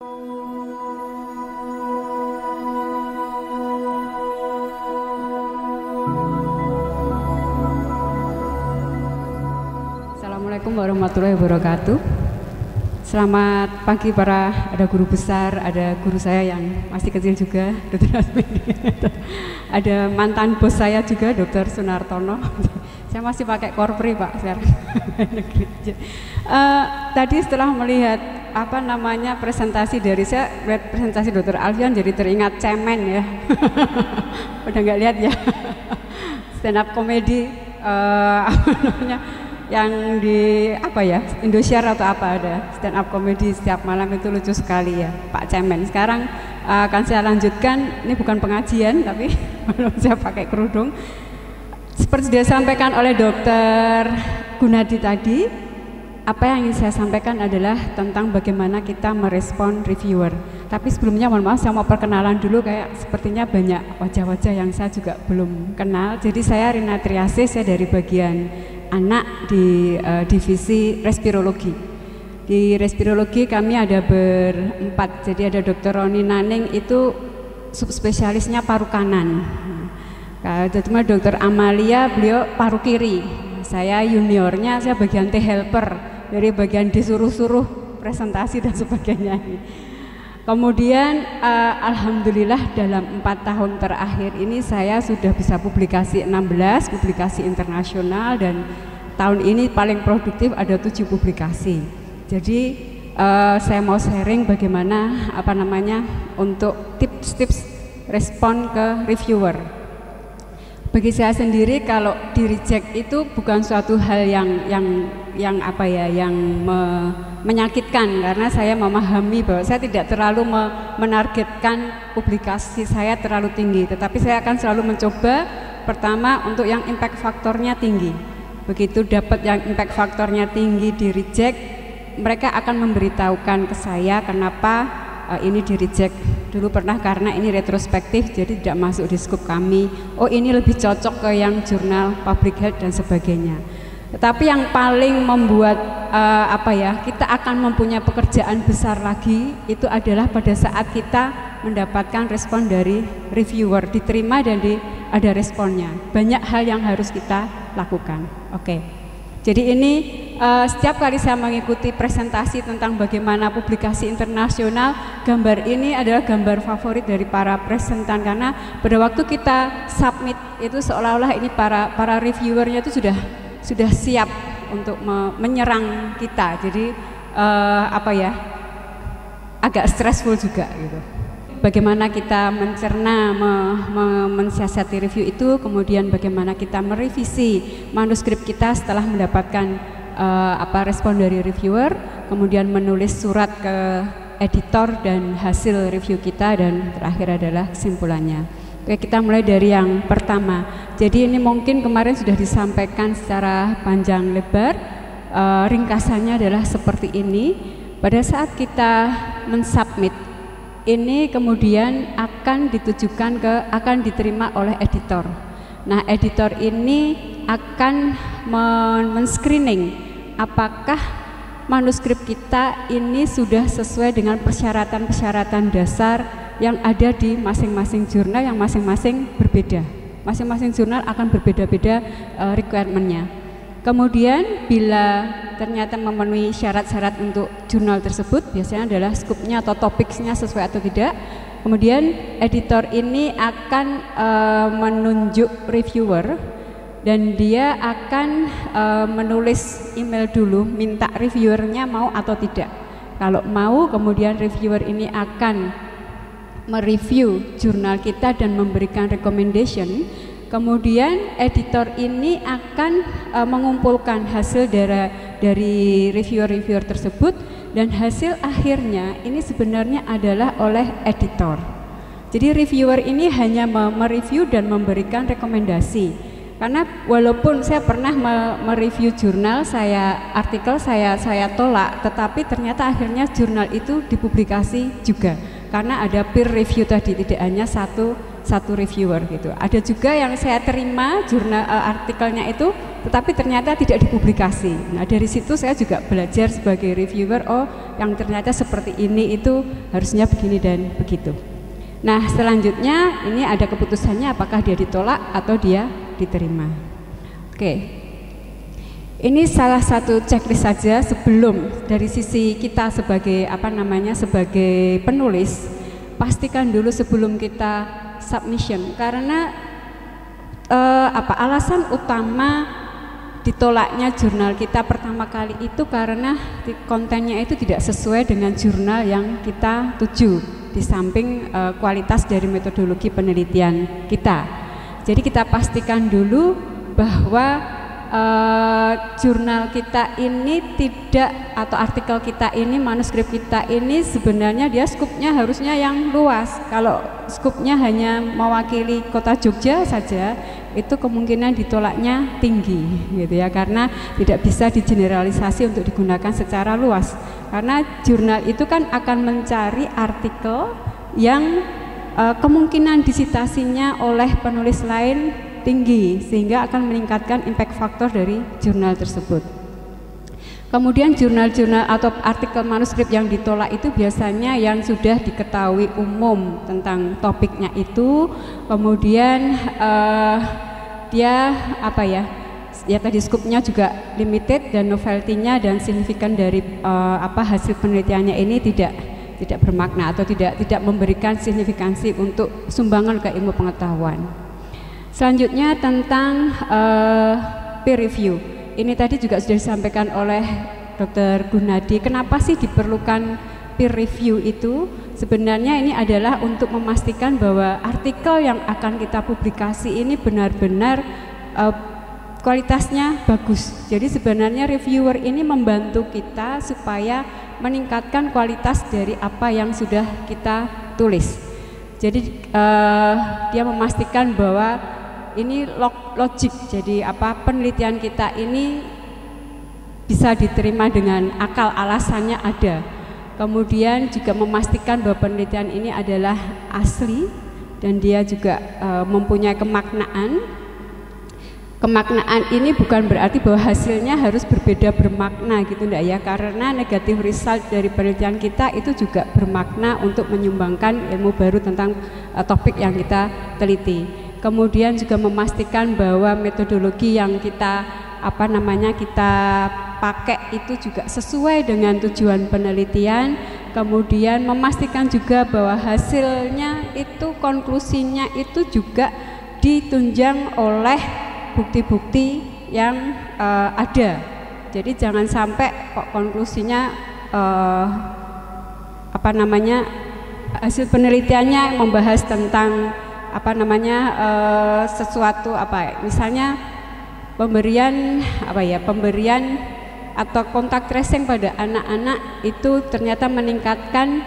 Assalamualaikum warahmatullahi wabarakatuh. Selamat pagi ada guru besar, ada guru saya yang masih kecil juga, Dr. Asmini. Ada mantan bos saya juga, Dr. Sunartono. Saya masih pakai korpri Pak sekarang. Tadi setelah melihat presentasi dari saya, presentasi Dr. Alfian jadi teringat cemen ya. Udah nggak lihat ya? Stand up comedy yang di Indosiar atau ada stand up comedy setiap malam, itu lucu sekali ya Pak Cemen. Sekarang akan saya lanjutkan, ini bukan pengajian tapi saya pakai kerudung. Seperti disampaikan oleh Dr. Gunadi tadi, apa yang ingin saya sampaikan adalah tentang bagaimana kita merespon reviewer. Tapi sebelumnya mohon maaf, saya mau perkenalan dulu, kayak sepertinya banyak wajah-wajah yang saya juga belum kenal. Jadi saya Rina Triasih, saya dari bagian anak di divisi respirologi. Di respirologi kami ada berempat, jadi ada Dr. Roni Naning, itu subspesialisnya paru kanan. Cuma Dr. Amalia, beliau paru kiri. Saya juniornya, saya bagian T-helper, dari bagian disuruh-suruh presentasi dan sebagainya. Kemudian alhamdulillah dalam 4 tahun terakhir ini saya sudah bisa publikasi 16 publikasi internasional, dan tahun ini paling produktif ada 7 publikasi. Jadi saya mau sharing bagaimana untuk tips-tips respon ke reviewer. Bagi saya sendiri, kalau di reject itu bukan suatu hal yang menyakitkan, karena saya memahami bahwa saya tidak terlalu menargetkan publikasi saya terlalu tinggi, tetapi saya akan selalu mencoba pertama untuk yang impact faktornya tinggi. Begitu dapat yang impact faktornya tinggi di reject, mereka akan memberitahukan ke saya kenapa ini di reject. Dulu pernah karena ini retrospektif, jadi tidak masuk di scope kami. Oh, ini lebih cocok ke yang jurnal public health dan sebagainya. Tetapi yang paling membuat kita akan mempunyai pekerjaan besar lagi itu adalah pada saat kita mendapatkan respon dari reviewer, diterima dan ada responnya. Banyak hal yang harus kita lakukan. Oke. Jadi ini setiap kali saya mengikuti presentasi tentang bagaimana publikasi internasional, gambar ini adalah gambar favorit dari para presentan, karena pada waktu kita submit itu seolah-olah ini para reviewernya itu sudah siap untuk menyerang kita. Jadi agak stressful juga gitu. Bagaimana kita mencerna, mensiasati review itu, kemudian bagaimana kita merevisi manuskrip kita setelah mendapatkan respon dari reviewer, kemudian menulis surat ke editor dan hasil review kita, dan terakhir adalah kesimpulannya. Oke, kita mulai dari yang pertama. Jadi ini mungkin kemarin sudah disampaikan secara panjang lebar. Ringkasannya adalah seperti ini. Pada saat kita mensubmit, ini kemudian akan diterima oleh editor. Nah, editor ini akan men-screening apakah manuskrip kita ini sudah sesuai dengan persyaratan-persyaratan dasar yang ada di masing-masing jurnal, yang masing-masing berbeda. Masing-masing jurnal akan berbeda-beda requirement-nya. Kemudian bila ternyata memenuhi syarat-syarat untuk jurnal tersebut, biasanya adalah skupnya atau topiknya sesuai atau tidak. Kemudian editor ini akan menunjuk reviewer, dan dia akan menulis email dulu minta reviewernya mau atau tidak. Kalau mau, kemudian reviewer ini akan mereview jurnal kita dan memberikan recommendation. Kemudian editor ini akan mengumpulkan hasil dari reviewer tersebut, dan hasil akhirnya ini sebenarnya adalah oleh editor. Jadi reviewer ini hanya mereview dan memberikan rekomendasi. Karena walaupun saya pernah mereview jurnal, artikel saya tolak, tetapi ternyata akhirnya jurnal itu dipublikasi juga. Karena ada peer review tadi, tidak hanya satu satu reviewer gitu. Ada juga yang saya terima jurnal artikelnya itu, tetapi ternyata tidak dipublikasi. Nah dari situ saya juga belajar sebagai reviewer, oh yang ternyata seperti ini itu harusnya begini dan begitu. Nah selanjutnya ini ada keputusannya apakah dia ditolak atau dia diterima. Oke. Ini salah satu checklist saja sebelum dari sisi kita sebagai sebagai penulis, pastikan dulu sebelum kita submission, karena alasan utama ditolaknya jurnal kita pertama kali itu karena kontennya itu tidak sesuai dengan jurnal yang kita tuju, di samping kualitas dari metodologi penelitian kita. Jadi kita pastikan dulu bahwa jurnal kita ini tidak, atau artikel kita ini, manuskrip kita ini sebenarnya dia skupnya harusnya yang luas. Kalau skupnya hanya mewakili kota Jogja saja, itu kemungkinan ditolaknya tinggi gitu ya, karena tidak bisa digeneralisasi untuk digunakan secara luas. Karena jurnal itu kan akan mencari artikel yang kemungkinan disitasinya oleh penulis lain tinggi, sehingga akan meningkatkan impact faktor dari jurnal tersebut. Kemudian jurnal-jurnal atau artikel manuskrip yang ditolak itu biasanya yang sudah diketahui umum tentang topiknya itu, kemudian dia tadi skupnya juga limited dan novelty-nya dan signifikan dari hasil penelitiannya ini tidak bermakna atau tidak memberikan signifikansi untuk sumbangan ke ilmu pengetahuan. Selanjutnya tentang peer review. Ini tadi juga sudah disampaikan oleh Dr. Gunadi. Kenapa sih diperlukan peer review itu? Sebenarnya ini adalah untuk memastikan bahwa artikel yang akan kita publikasi ini benar-benar kualitasnya bagus. Jadi sebenarnya reviewer ini membantu kita supaya meningkatkan kualitas dari apa yang sudah kita tulis. Jadi dia memastikan bahwa ini logik, jadi penelitian kita ini bisa diterima dengan akal, alasannya ada. Kemudian juga memastikan bahwa penelitian ini adalah asli dan dia juga mempunyai kemaknaan. Kemaknaan ini bukan berarti bahwa hasilnya harus berbeda bermakna gitu enggak ya, karena negative result dari penelitian kita itu juga bermakna untuk menyumbangkan ilmu baru tentang topik yang kita teliti. Kemudian juga memastikan bahwa metodologi yang kita kita pakai itu juga sesuai dengan tujuan penelitian. Kemudian memastikan juga bahwa hasilnya itu, konklusinya itu juga ditunjang oleh bukti-bukti yang ada. Jadi jangan sampai kok konklusinya hasil penelitiannya membahas tentang sesuatu misalnya pemberian atau kontak tracing pada anak-anak itu ternyata meningkatkan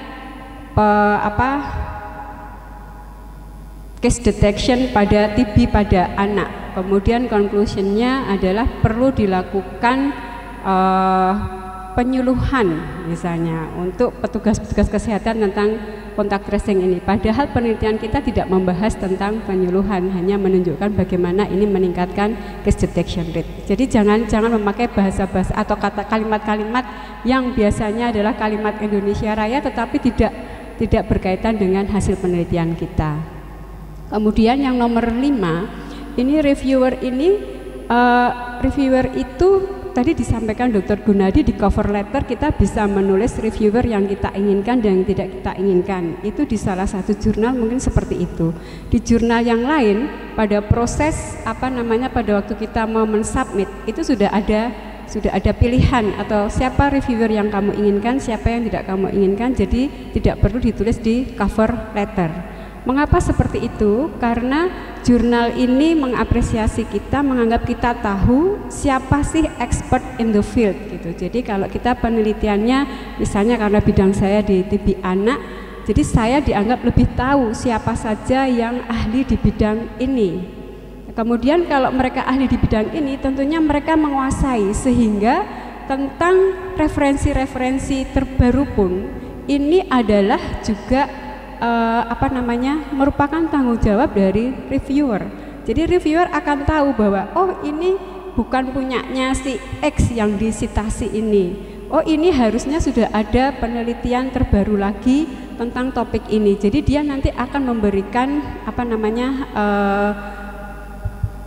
case detection pada TB pada anak. Kemudian conclusionnya adalah perlu dilakukan penyuluhan misalnya untuk petugas-petugas kesehatan tentang kontak tracing ini. Padahal penelitian kita tidak membahas tentang penyuluhan, hanya menunjukkan bagaimana ini meningkatkan case detection rate. Jadi jangan memakai bahasa-bahasa atau kalimat-kalimat yang biasanya adalah kalimat Indonesia Raya tetapi tidak berkaitan dengan hasil penelitian kita. Kemudian yang nomor 5, ini reviewer itu tadi disampaikan Dr. Gunadi di cover letter kita bisa menulis reviewer yang kita inginkan dan yang tidak kita inginkan. Itu di salah satu jurnal mungkin seperti itu. Di jurnal yang lain pada proses pada waktu kita mau mensubmit itu sudah ada pilihan atau siapa reviewer yang kamu inginkan, siapa yang tidak kamu inginkan. Jadi tidak perlu ditulis di cover letter. Mengapa seperti itu? Karena jurnal ini mengapresiasi kita, menganggap kita tahu siapa sih expert in the field gitu. Jadi kalau kita penelitiannya misalnya karena bidang saya di TB anak, jadi saya dianggap lebih tahu siapa saja yang ahli di bidang ini. Kemudian kalau mereka ahli di bidang ini tentunya mereka menguasai, sehingga tentang referensi-referensi terbaru pun ini adalah juga merupakan tanggung jawab dari reviewer. Jadi reviewer akan tahu bahwa oh ini bukan punyanya si X yang disitasi ini. Oh ini harusnya sudah ada penelitian terbaru lagi tentang topik ini. Jadi dia nanti akan memberikan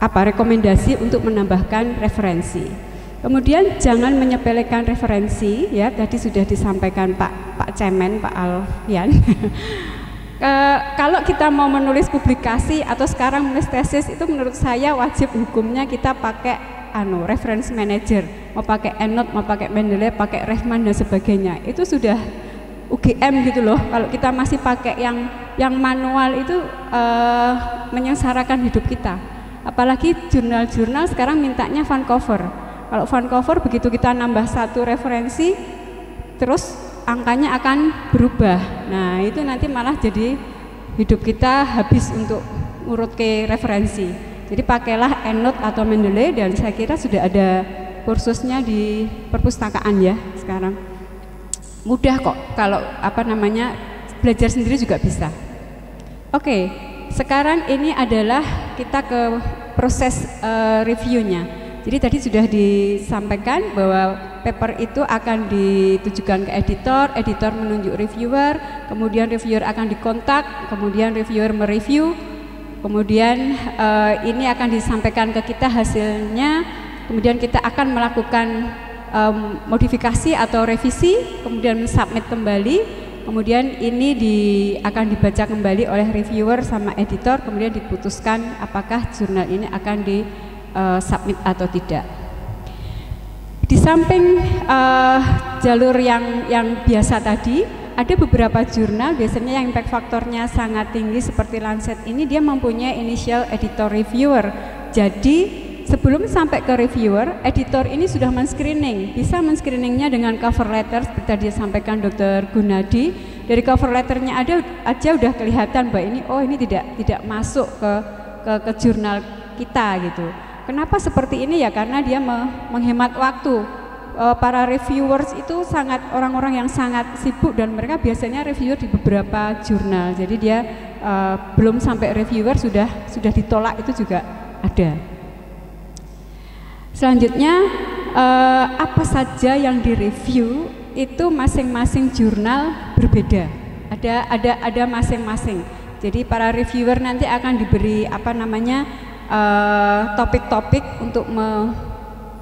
rekomendasi untuk menambahkan referensi. Kemudian jangan menyepelekan referensi, ya tadi sudah disampaikan Pak Cemen, Pak Alfian. Kalau kita mau menulis publikasi atau sekarang menulis tesis itu menurut saya wajib hukumnya kita pakai reference manager, mau pakai EndNote, mau pakai Mendeley, pakai Rehman dan sebagainya. Itu sudah UGM gitu loh. Kalau kita masih pakai yang manual itu menyengsarakan hidup kita. Apalagi jurnal-jurnal sekarang mintanya Vancouver. Kalau Vancouver begitu kita nambah satu referensi terus angkanya akan berubah. Nah itu nanti malah jadi hidup kita habis untuk urut ke referensi. Jadi pakailah EndNote atau Mendeley dan saya kira sudah ada kursusnya di perpustakaan ya sekarang. Mudah kok kalau belajar sendiri juga bisa. Oke, sekarang ini adalah kita ke proses reviewnya. Jadi tadi sudah disampaikan bahwa paper itu akan ditujukan ke editor, editor menunjuk reviewer, kemudian reviewer akan dikontak, kemudian reviewer mereview, kemudian ini akan disampaikan ke kita hasilnya, kemudian kita akan melakukan modifikasi atau revisi, kemudian submit kembali, kemudian ini akan dibaca kembali oleh reviewer sama editor, kemudian diputuskan apakah jurnal ini akan submit atau tidak. Di samping jalur yang biasa tadi, ada beberapa jurnal biasanya yang impact faktornya sangat tinggi seperti Lancet ini dia mempunyai initial editor reviewer. Jadi sebelum sampai ke reviewer, editor ini sudah men-screening, bisa men-screeningnya dengan cover letter seperti tadi disampaikan Dr. Gunadi. Dari cover letternya aja udah kelihatan bahwa ini tidak masuk ke jurnal kita gitu. Kenapa seperti ini ya? Karena dia menghemat waktu. Para reviewers itu orang-orang yang sangat sibuk dan mereka biasanya reviewer di beberapa jurnal. Jadi dia belum sampai reviewer sudah ditolak itu juga ada. Selanjutnya apa saja yang direview itu masing-masing jurnal berbeda. Ada masing-masing. Jadi para reviewer nanti akan diberi topik-topik untuk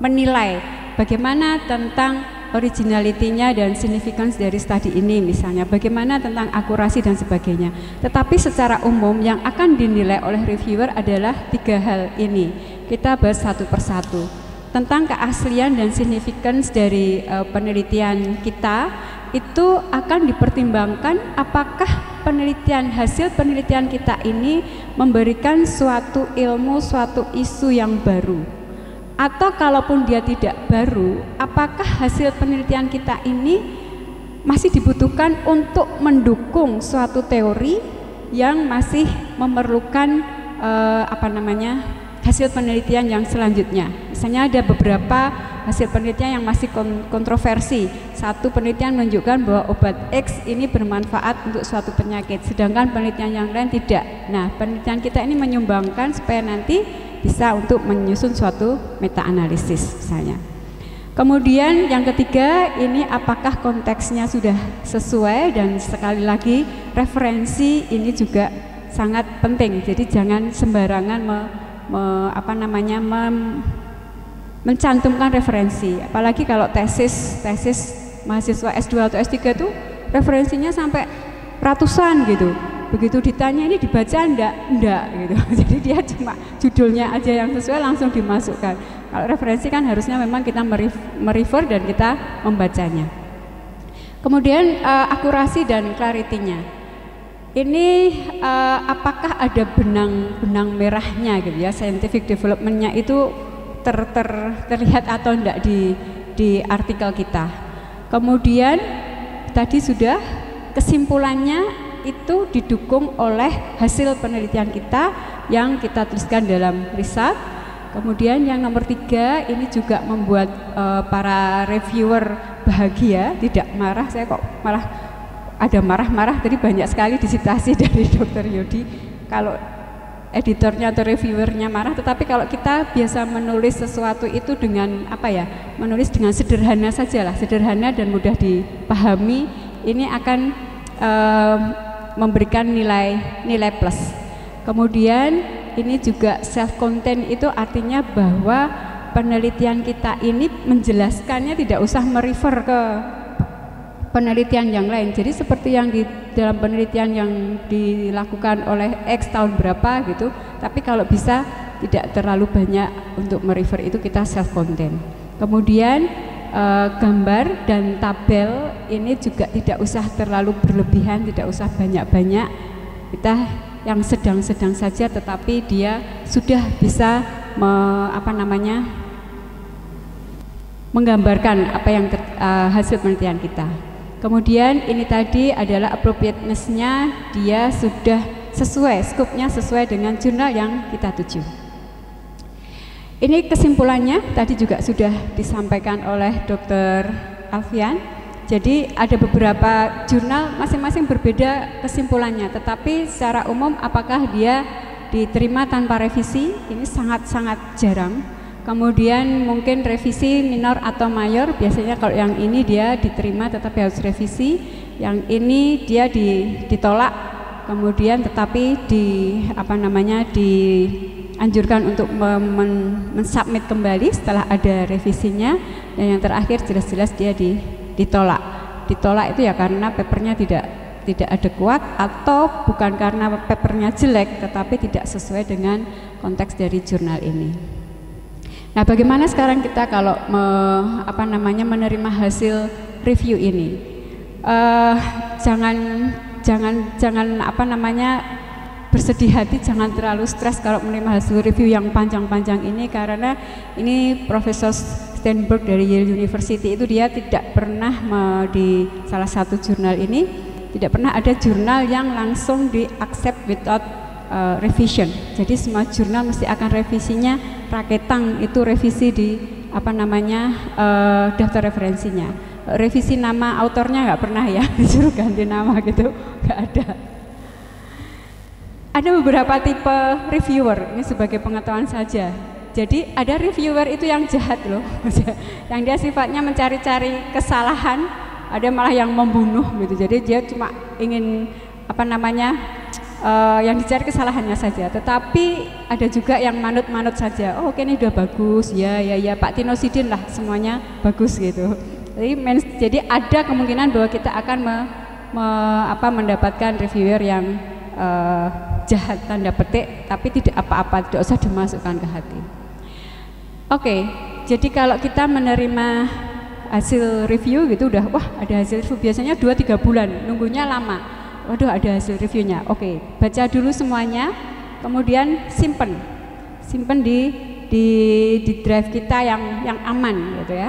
menilai bagaimana tentang originality-nya dan significance dari studi ini, misalnya bagaimana tentang akurasi dan sebagainya. Tetapi secara umum yang akan dinilai oleh reviewer adalah 3 hal ini. Kita bahas satu persatu. Tentang keaslian dan significance dari penelitian kita, itu akan dipertimbangkan apakah hasil penelitian kita ini memberikan suatu ilmu, suatu isu yang baru. Atau kalaupun dia tidak baru, apakah hasil penelitian kita ini masih dibutuhkan untuk mendukung suatu teori yang masih memerlukan hasil penelitian yang selanjutnya. Misalnya ada beberapa hasil penelitian yang masih kontroversi. Satu penelitian menunjukkan bahwa obat X ini bermanfaat untuk suatu penyakit, sedangkan penelitian yang lain tidak. Nah, penelitian kita ini menyumbangkan supaya nanti bisa untuk menyusun suatu meta-analisis misalnya. Kemudian yang ketiga, ini apakah konteksnya sudah sesuai, dan sekali lagi referensi ini juga sangat penting. Jadi jangan sembarangan mencantumkan referensi, apalagi kalau tesis mahasiswa S2 atau S3 itu referensinya sampai ratusan gitu. Begitu ditanya ini dibaca enggak gitu. Jadi dia cuma judulnya aja yang sesuai langsung dimasukkan. Kalau referensi kan harusnya memang kita merefer dan kita membacanya. Kemudian akurasi dan clarity-nya. Ini apakah ada benang merahnya gitu ya, scientific development-nya itu terlihat atau enggak di artikel kita. Kemudian tadi sudah kesimpulannya itu didukung oleh hasil penelitian kita yang kita tuliskan dalam riset. Kemudian yang nomor 3 ini juga membuat para reviewer bahagia, tidak marah. Saya kok malah ada marah-marah tadi banyak sekali disitasi dari Dr. Yodi kalau editornya atau reviewernya marah, tetapi kalau kita biasa menulis sesuatu itu dengan apa ya, menulis dengan sederhana sajalah, sederhana dan mudah dipahami, ini akan memberikan nilai plus. Kemudian ini juga self content, itu artinya bahwa penelitian kita ini menjelaskannya tidak usah merefer ke penelitian yang lain. Jadi seperti yang di dalam penelitian yang dilakukan oleh X tahun berapa gitu, tapi kalau bisa tidak terlalu banyak untuk merefer, itu kita self content. Kemudian gambar dan tabel ini juga tidak usah terlalu berlebihan, tidak usah banyak-banyak, kita yang sedang-sedang saja, tetapi dia sudah bisa menggambarkan apa yang hasil penelitian kita. Kemudian ini tadi adalah appropriateness-nya, dia sudah sesuai, scope-nya sesuai dengan jurnal yang kita tuju. Ini kesimpulannya tadi juga sudah disampaikan oleh Dr. Alfian. Jadi ada beberapa jurnal masing-masing berbeda kesimpulannya, tetapi secara umum apakah dia diterima tanpa revisi, ini sangat-sangat jarang. Kemudian mungkin revisi minor atau mayor, biasanya kalau yang ini dia diterima tetapi harus revisi, yang ini dia ditolak, kemudian tetapi dianjurkan untuk mensubmit kembali setelah ada revisinya, dan yang terakhir jelas-jelas dia ditolak. Ditolak itu ya karena papernya tidak adekuat atau bukan karena papernya jelek, tetapi tidak sesuai dengan konteks dari jurnal ini. Nah, bagaimana sekarang kita kalau menerima hasil review ini? Jangan bersedih hati, jangan terlalu stres kalau menerima hasil review yang panjang-panjang ini, karena ini Profesor Steinberg dari Yale University itu dia tidak pernah di salah satu jurnal ini tidak pernah ada jurnal yang langsung di accept without revision. Jadi semua jurnal mesti akan revisinya raketang, itu revisi di daftar referensinya. Revisi nama autornya nggak pernah ya, disuruh ganti nama gitu, nggak ada. Ada beberapa tipe reviewer, ini sebagai pengetahuan saja. Jadi ada reviewer itu yang jahat loh, yang dia sifatnya mencari-cari kesalahan, ada malah yang membunuh gitu. Jadi dia cuma ingin yang dicari kesalahannya saja, tetapi ada juga yang manut-manut saja. Oh, oke, ini udah bagus, ya Pak Tino Sidin lah, semuanya bagus gitu. Jadi ada kemungkinan bahwa kita akan mendapatkan reviewer yang jahat tanda petik, tapi tidak apa-apa, tidak usah dimasukkan ke hati. Oke, jadi kalau kita menerima hasil review gitu udah, wah ada hasil review, biasanya 2-3 bulan, nunggunya lama. Waduh, ada hasil reviewnya. Oke, baca dulu semuanya, kemudian simpen di drive kita yang aman gitu ya.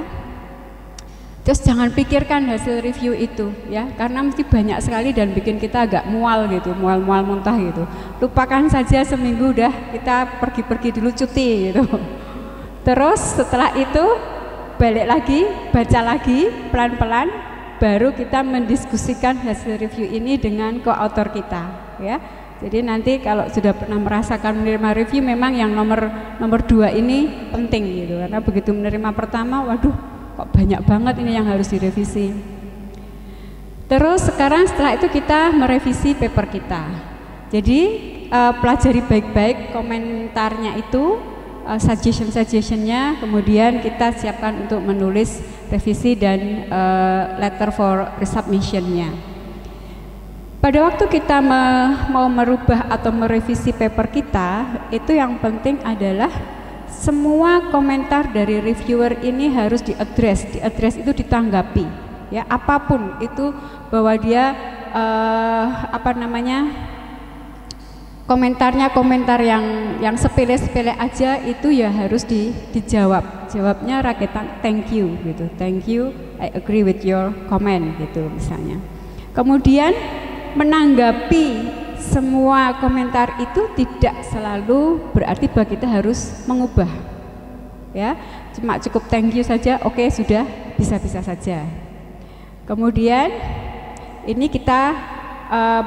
Terus jangan pikirkan hasil review itu ya, karena mesti banyak sekali dan bikin kita agak mual gitu, mual muntah gitu. Lupakan saja, seminggu udah kita pergi dulu cuti gitu. Terus setelah itu balik lagi, baca lagi pelan-pelan, baru kita mendiskusikan hasil review ini dengan co-author kita ya. Jadi nanti kalau sudah pernah merasakan menerima review, memang yang nomor 2 ini penting gitu, karena begitu menerima pertama, waduh kok banyak banget ini yang harus direvisi. Terus sekarang setelah itu kita merevisi paper kita. Jadi pelajari baik-baik komentarnya itu, suggestion-nya, kemudian kita siapkan untuk menulis revisi dan letter for resubmission-nya. Pada waktu kita mau merubah atau merevisi paper kita, itu yang penting adalah semua komentar dari reviewer ini harus diadres itu ditanggapi ya, apapun itu, bahwa dia komentar yang sepele-sepele aja itu ya harus dijawab. Jawabnya raketan thank you gitu. Thank you, I agree with your comment gitu misalnya. Kemudian menanggapi semua komentar itu tidak selalu berarti bahwa kita harus mengubah. Ya, cuma cukup thank you saja, oke, sudah bisa-bisa saja. Kemudian ini kita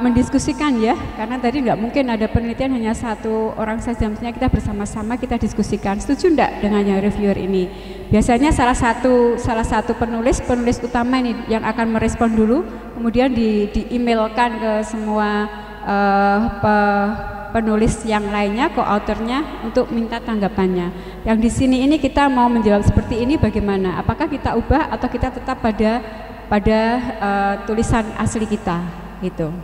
mendiskusikan ya, karena tadi nggak mungkin ada penelitian hanya satu orang saja, maksudnya kita bersama-sama kita diskusikan. Setuju enggak dengan yang reviewer ini? Biasanya salah satu penulis utama ini yang akan merespon dulu, kemudian di-emailkan ke semua penulis yang lainnya, co-authornya, untuk minta tanggapannya. Yang di sini ini kita mau menjawab seperti ini, bagaimana? Apakah kita ubah atau kita tetap pada tulisan asli kita? Itu.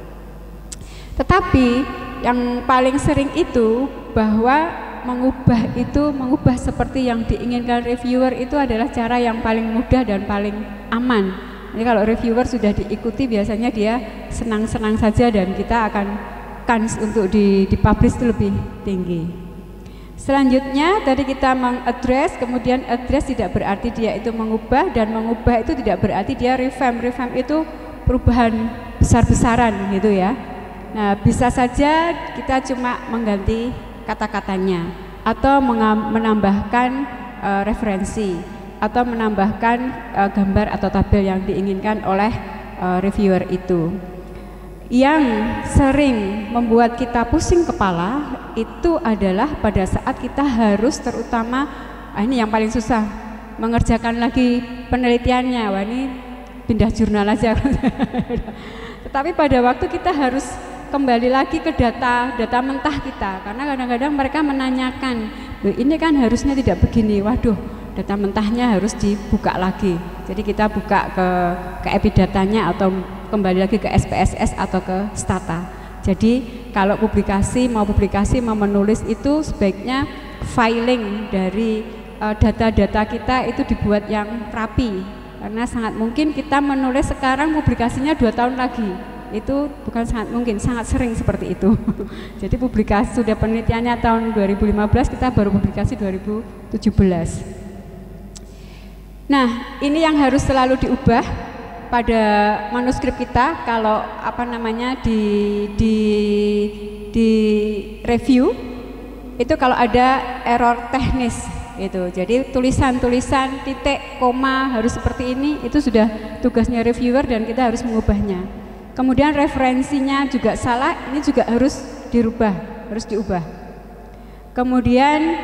Tetapi yang paling sering itu bahwa mengubah seperti yang diinginkan reviewer itu adalah cara yang paling mudah dan paling aman. Jadi kalau reviewer sudah diikuti biasanya dia senang-senang saja dan kita akan kans untuk dipublish itu lebih tinggi. Selanjutnya tadi kita mengadres, kemudian address tidak berarti dia itu mengubah, dan mengubah itu tidak berarti dia revamp. Revamp itu perubahan besar-besaran gitu ya. Nah, bisa saja kita cuma mengganti kata-katanya atau menambahkan referensi atau menambahkan gambar atau tabel yang diinginkan oleh reviewer itu. Yang sering membuat kita pusing kepala itu adalah pada saat kita harus terutama ini yang paling susah, mengerjakan lagi penelitiannya. Wah, ini pindah jurnal aja. Tetapi pada waktu kita harus kembali lagi ke data mentah kita, karena kadang-kadang mereka menanyakan, ini kan harusnya tidak begini. Waduh, data mentahnya harus dibuka lagi. Jadi kita buka ke epidatanya atau kembali lagi ke SPSS atau ke Stata. Jadi kalau mau menulis itu sebaiknya filing dari data-data kita itu dibuat yang rapi. Karena sangat mungkin kita menulis sekarang, publikasinya 2 tahun lagi. Itu bukan sangat mungkin, sangat sering seperti itu. Jadi publikasi sudah penelitiannya tahun 2015, kita baru publikasi 2017. Nah, ini yang harus selalu diubah pada manuskrip kita kalau di review itu kalau ada error teknis. Itu. Jadi tulisan-tulisan titik, koma harus seperti ini, itu sudah tugasnya reviewer dan kita harus mengubahnya. Kemudian referensinya juga salah, ini juga harus diubah. Kemudian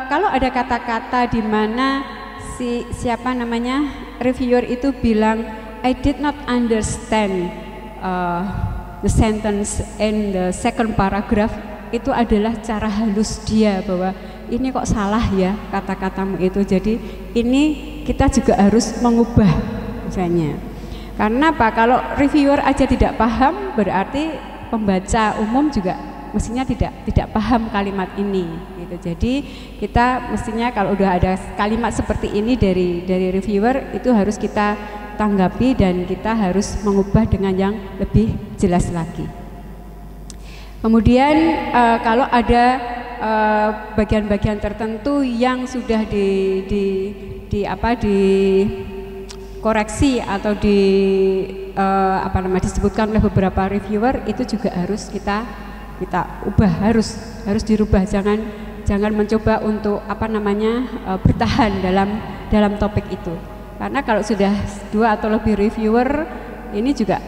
kalau ada kata-kata di mana reviewer itu bilang I did not understand the sentence in the second paragraph, itu adalah cara halus dia bahwa ini kok salah ya kata-katamu itu. Jadi ini kita juga harus mengubah misalnya. Karena apa? Kalau reviewer aja tidak paham, berarti pembaca umum juga mestinya tidak paham kalimat ini gitu. Jadi kita mestinya kalau udah ada kalimat seperti ini dari reviewer itu harus kita tanggapi dan kita harus mengubah dengan yang lebih jelas lagi. Kemudian kalau ada bagian-bagian tertentu yang sudah dikoreksi atau disebutkan oleh beberapa reviewer, itu juga harus kita ubah, harus dirubah. Jangan mencoba untuk bertahan dalam topik itu, karena kalau sudah 2 atau lebih reviewer ini juga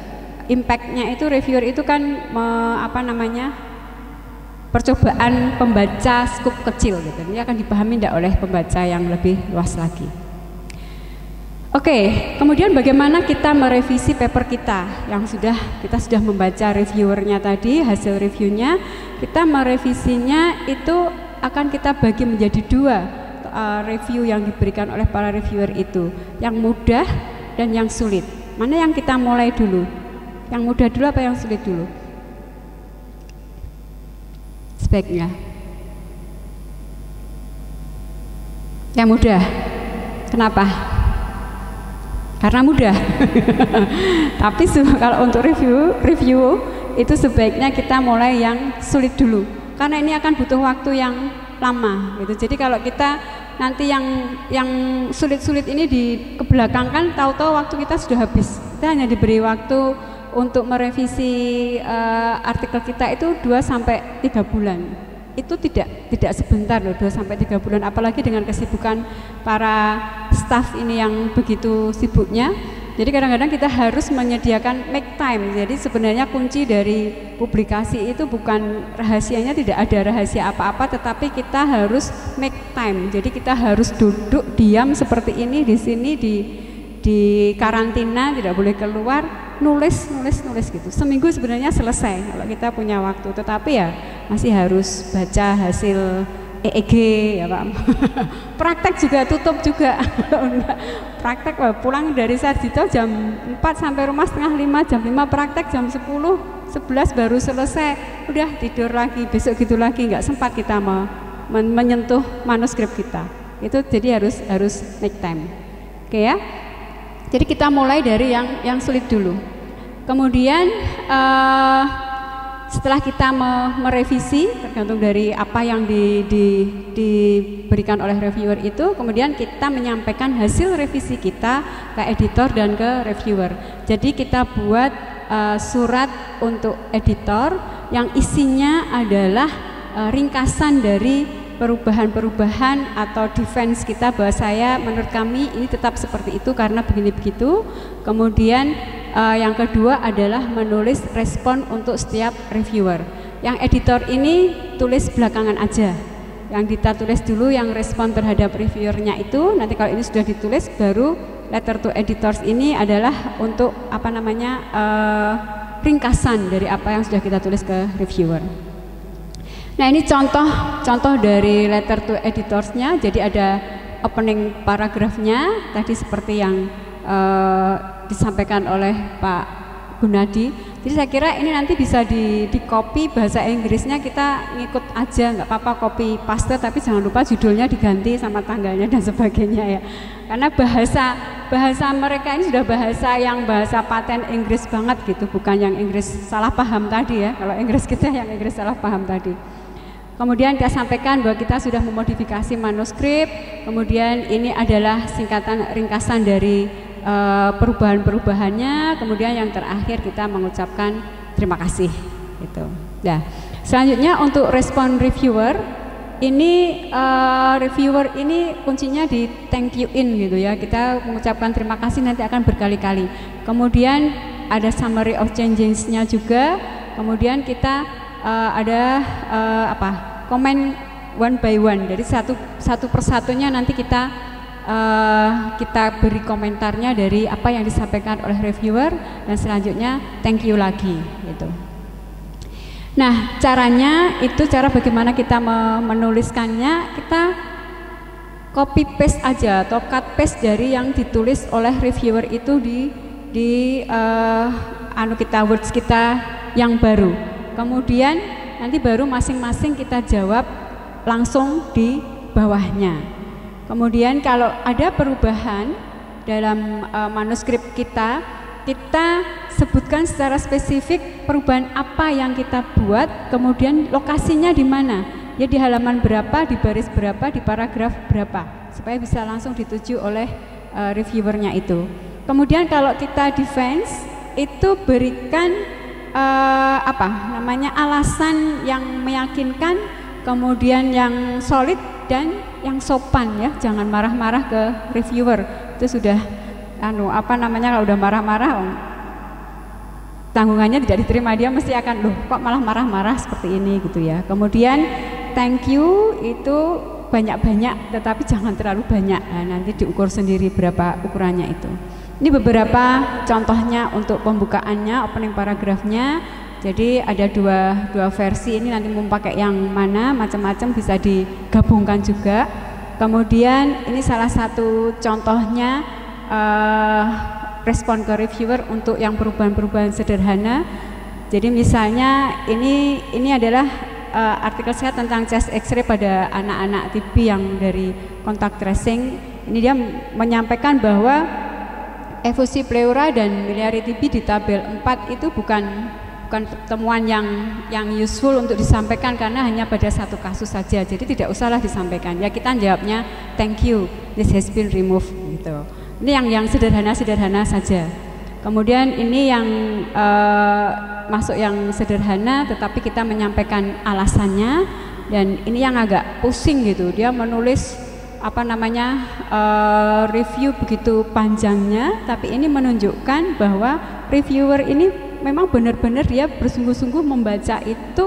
impact-nya itu, reviewer itu kan percobaan pembaca skup kecil gitu. Ini akan dipahami tidak oleh pembaca yang lebih luas lagi. Oke, kemudian bagaimana kita merevisi paper kita yang kita sudah membaca reviewernya tadi, hasil reviewnya, kita merevisinya itu akan kita bagi menjadi 2 review yang diberikan oleh para reviewer itu, yang mudah dan yang sulit. Mana yang kita mulai dulu? Yang mudah dulu apa yang sulit dulu? Sebaiknya yang mudah. Kenapa? Karena mudah. Tapi kalau untuk review itu sebaiknya kita mulai yang sulit dulu, karena ini akan butuh waktu yang lama gitu. Jadi kalau kita nanti yang sulit-sulit ini dikebelakangkan, tahu-tahu waktu kita sudah habis. Kita hanya diberi waktu untuk merevisi artikel kita itu 2-3 bulan. Itu tidak sebentar loh, 2-3 bulan, apalagi dengan kesibukan para staf ini yang begitu sibuknya. Jadi kadang-kadang kita harus menyediakan make time. Jadi sebenarnya kunci dari publikasi itu bukan rahasianya, tidak ada rahasia apa-apa, tetapi kita harus make time. Jadi kita harus duduk diam seperti ini di sini di karantina, tidak boleh keluar, nulis gitu. Seminggu sebenarnya selesai kalau kita punya waktu. Tetapi ya masih harus baca hasil EEG ya Pak. Praktek juga tutup juga. Praktek pulang dari Sarjito jam 4 sampai rumah setengah 5, jam 5 praktek, jam 10, 11 baru selesai. Udah tidur lagi, besok gitu lagi, nggak sempat kita menyentuh manuskrip kita. Itu jadi harus make time. Oke ya. Jadi kita mulai dari yang sulit dulu. Kemudian setelah kita merevisi, tergantung dari apa yang diberikan oleh reviewer itu, kemudian kita menyampaikan hasil revisi kita ke editor dan ke reviewer. Jadi kita buat surat untuk editor yang isinya adalah ringkasan dari perubahan-perubahan atau defense kita, bahwa menurut kami ini tetap seperti itu karena begini begitu. Kemudian yang kedua adalah menulis respon untuk setiap reviewer. Yang editor ini tulis belakangan aja. Yang kita tulis dulu yang respon terhadap reviewernya itu. Nanti kalau ini sudah ditulis, baru letter to editors ini adalah untuk apa namanya ringkasan dari apa yang sudah kita tulis ke reviewer. Nah, ini contoh dari letter to editorsnya. Jadi ada opening paragrafnya tadi seperti yang disampaikan oleh Pak Gunadi. Jadi saya kira ini nanti bisa di copy, bahasa Inggrisnya kita ngikut aja, nggak apa-apa copy paste, tapi jangan lupa judulnya diganti sama tanggalnya dan sebagainya ya. Karena bahasa mereka ini sudah bahasa paten Inggris banget gitu, bukan yang Inggris salah paham tadi ya. Kalau Inggris kita yang Inggris salah paham tadi. Kemudian kita sampaikan bahwa kita sudah memodifikasi manuskrip. Kemudian ini adalah singkatan ringkasan dari perubahan-perubahannya. Kemudian yang terakhir kita mengucapkan terima kasih gitu. Nah, selanjutnya untuk respon reviewer ini reviewer ini kuncinya di thank you in gitu ya. Kita mengucapkan terima kasih nanti akan berkali-kali. Kemudian ada summary of changes-nya juga. Kemudian kita ada komen one by one. Jadi satu persatunya nanti kita beri komentarnya dari apa yang disampaikan oleh reviewer, dan selanjutnya thank you lagi gitu. Nah, cara bagaimana kita menuliskannya, kita copy paste aja atau cut paste dari yang ditulis oleh reviewer itu di words kita yang baru. Kemudian nanti baru masing-masing kita jawab langsung di bawahnya. Kemudian kalau ada perubahan dalam manuskrip kita sebutkan secara spesifik perubahan apa yang kita buat, kemudian lokasinya di mana, ya di halaman berapa, di baris berapa, di paragraf berapa, supaya bisa langsung dituju oleh reviewernya itu. Kemudian kalau kita defense itu berikan alasan yang meyakinkan, kemudian yang solid dan yang sopan ya, jangan marah-marah ke reviewer. Itu sudah kalau udah marah-marah tanggungannya tidak diterima, dia mesti akan loh kok malah marah-marah seperti ini gitu ya. Kemudian thank you itu banyak-banyak, tetapi jangan terlalu banyak. Nah, nanti diukur sendiri berapa ukurannya itu. Ini beberapa contohnya untuk pembukaannya, opening paragrafnya. Jadi ada dua versi, ini nanti mau pakai yang mana, macam-macam bisa digabungkan juga. Kemudian ini salah satu contohnya respon ke reviewer untuk yang perubahan-perubahan sederhana. Jadi misalnya ini adalah artikel saya tentang chest X-ray pada anak-anak TB yang dari kontak tracing. Ini dia menyampaikan bahwa efusi pleura dan biliary TB di tabel 4 itu bukan temuan yang useful untuk disampaikan karena hanya pada satu kasus saja, jadi tidak usahlah disampaikan. Ya kita jawabnya thank you, this has been removed gitu. Ini yang sederhana saja. Kemudian ini yang masuk yang sederhana, tetapi kita menyampaikan alasannya. Dan ini yang agak pusing gitu, dia menulis review begitu panjangnya, tapi ini menunjukkan bahwa reviewer ini memang benar-benar dia bersungguh-sungguh membaca itu,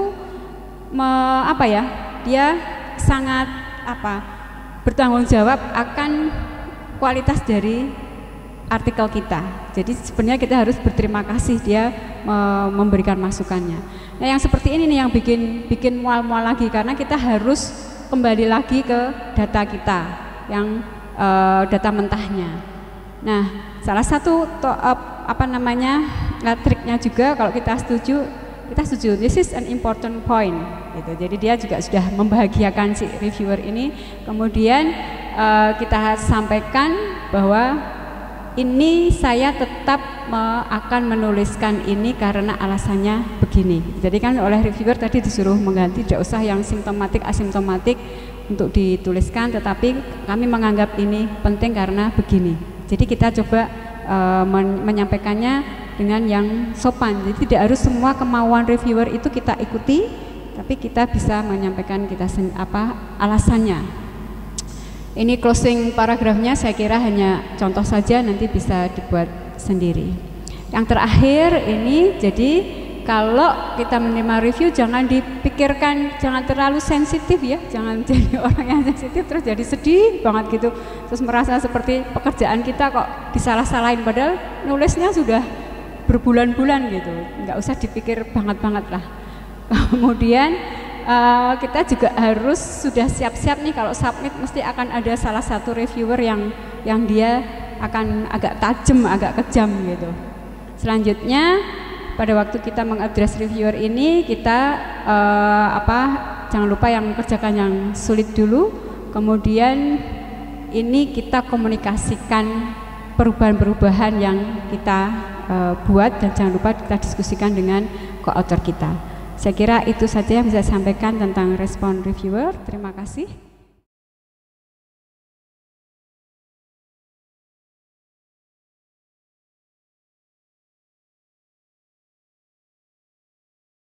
dia sangat bertanggung jawab akan kualitas dari artikel kita. Jadi sebenarnya kita harus berterima kasih dia memberikan masukannya. Nah, yang seperti ini nih yang bikin mual-mual lagi, karena kita harus kembali lagi ke data kita yang data mentahnya. Nah, salah satu triknya juga kalau kita setuju, this is an important point gitu. Jadi dia juga sudah membahagiakan si reviewer ini. Kemudian kita sampaikan bahwa ini saya tetap akan menuliskan ini karena alasannya begini. Jadi kan oleh reviewer tadi disuruh mengganti, tidak usah yang simptomatik asimptomatik untuk dituliskan, tetapi kami menganggap ini penting karena begini. Jadi kita coba menyampaikannya dengan yang sopan. Jadi tidak harus semua kemauan reviewer itu kita ikuti, tapi kita bisa menyampaikan alasannya. Ini closing paragrafnya saya kira hanya contoh saja, nanti bisa dibuat sendiri. Yang terakhir ini, jadi kalau kita menerima review jangan dipikirkan, jangan terlalu sensitif ya, jangan jadi orang yang sensitif terus jadi sedih banget gitu, terus merasa seperti pekerjaan kita kok disalah-salahin, padahal nulisnya sudah berbulan-bulan gitu, nggak usah dipikir banget-banget lah. Kemudian kita juga harus sudah siap-siap nih, kalau submit mesti akan ada salah satu reviewer yang dia akan agak tajam, agak kejam gitu. Selanjutnya pada waktu kita mengadres reviewer ini, kita jangan lupa yang mengerjakan yang sulit dulu, kemudian ini kita komunikasikan perubahan-perubahan yang kita buat, dan jangan lupa kita diskusikan dengan co-author kita. Saya kira itu saja yang bisa saya sampaikan tentang respon reviewer. Terima kasih.